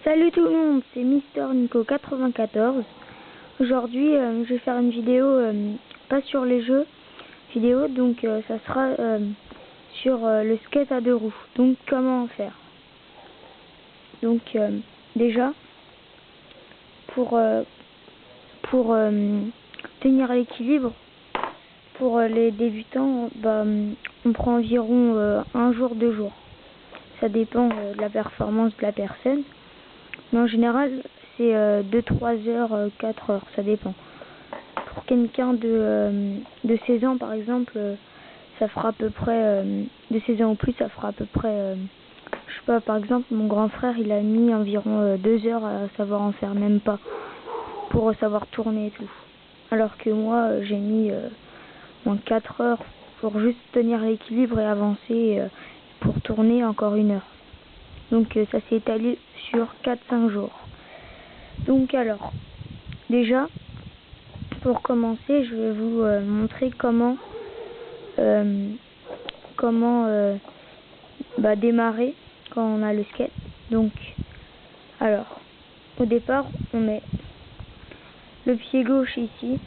Salut tout le monde, c'est Mister Nico 94. Aujourd'hui, je vais faire une vidéo pas sur les jeux vidéo, donc ça sera sur le skate à 2 roues. Donc comment en faire. Donc déjà, pour tenir l'équilibre, pour les débutants, on prend environ 1 jour, 2 jours. Ça dépend de la performance de la personne. Mais en général, c'est 2-3 heures, 4 heures, ça dépend. Pour quelqu'un de 16 ans, par exemple, ça fera à peu près, de 16 ans ou plus, ça fera à peu près, je sais pas, par exemple, mon grand frère, il a mis environ 2 heures à savoir en faire, même pas, pour savoir tourner et tout. Alors que moi, j'ai mis en 4 heures pour juste tenir l'équilibre et avancer, pour tourner encore 1 heure. Donc ça s'est étalé sur 4-5 jours. Donc alors, déjà, pour commencer, je vais vous montrer comment démarrer quand on a le skate. Donc, alors, au départ, on met le pied gauche ici.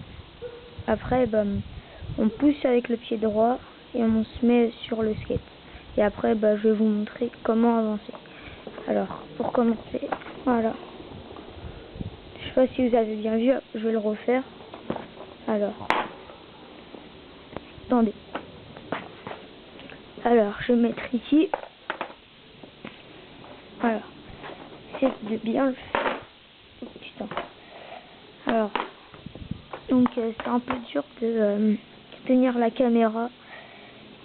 Après, on pousse avec le pied droit et on se met sur le skate. Et après, je vais vous montrer comment avancer. Alors, pour commencer, voilà. Je sais pas si vous avez bien vu, je vais le refaire. Alors, attendez. Alors, je vais mettre ici. Voilà. C'est de bien le faire. Oh, putain. Alors, donc c'est un peu dur de tenir la caméra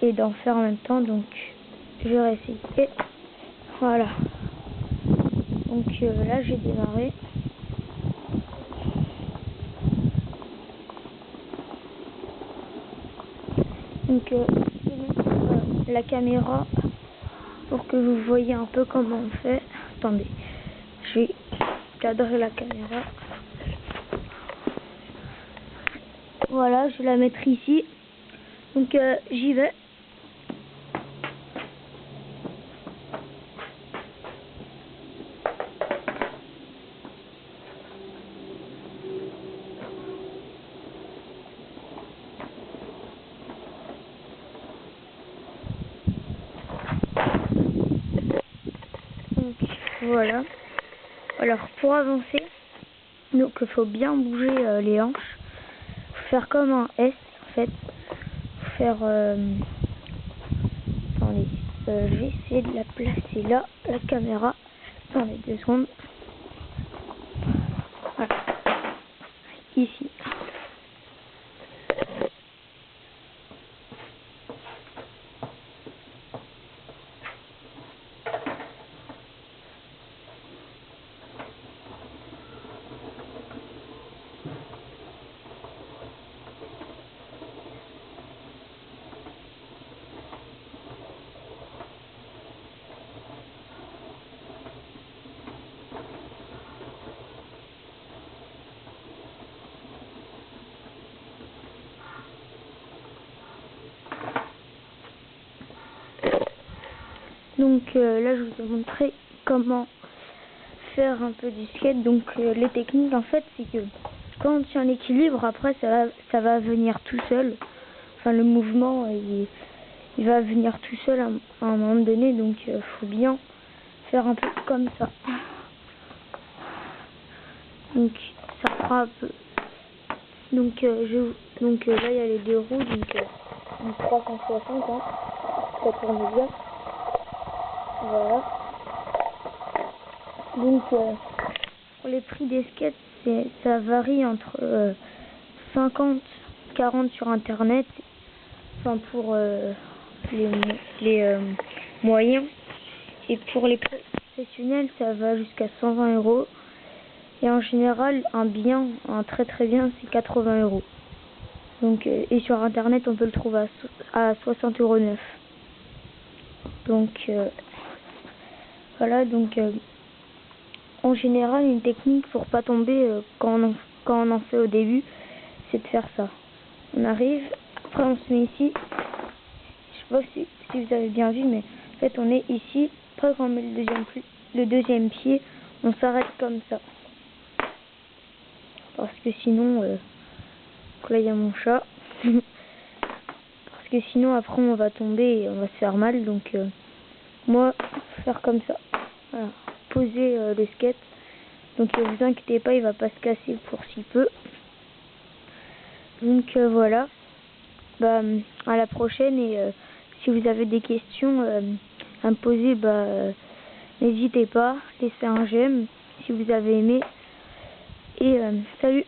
et d'en faire en même temps. Donc, je vais réessayer. Et voilà. Donc là, j'ai démarré. Donc, je vais mettre la caméra pour que vous voyez un peu comment on fait. Attendez, je vais cadrer la caméra. Voilà, je vais la mettre ici. Donc, j'y vais. Donc, voilà. Alors, pour avancer, donc il faut bien bouger les hanches. Faut faire comme un S en fait. Faut faire. Attendez, je vais essayer de la placer là, la caméra. Attendez 2 secondes. Voilà. Ici. Donc là, je vous ai montré comment faire un peu du skate. Donc les techniques, en fait, c'est que quand on tient l'équilibre, après, ça va venir tout seul. Enfin, le mouvement, il va venir tout seul à un moment donné. Donc, faut bien faire un peu comme ça. Donc, ça prend un peu. Donc, là, il y a les 2 roues. Donc, 360, hein. Ça tourne bien. Voilà. Donc, pour les prix des skates, ça varie entre 50, 40 sur internet, enfin pour les moyens, et pour les professionnels, ça va jusqu'à 120 €. Et en général, un très très bien, c'est 80 €. Donc, et sur internet, on peut le trouver à 60 € neuf. Donc, voilà, donc. En général, une technique pour pas tomber quand on en fait au début, c'est de faire ça. On arrive, après on se met ici. Je sais pas si vous avez bien vu, mais en fait on est ici. Après quand on met le deuxième pied, on s'arrête comme ça. Parce que sinon, là il y a mon chat. Parce que sinon après on va tomber et on va se faire mal. Donc moi, faire comme ça. Voilà. Poser le skate. Donc vous inquiétez pas, il va pas se casser pour si peu. Donc voilà. Bah, à la prochaine, et si vous avez des questions à me poser, n'hésitez pas, laissez un j'aime si vous avez aimé, et salut.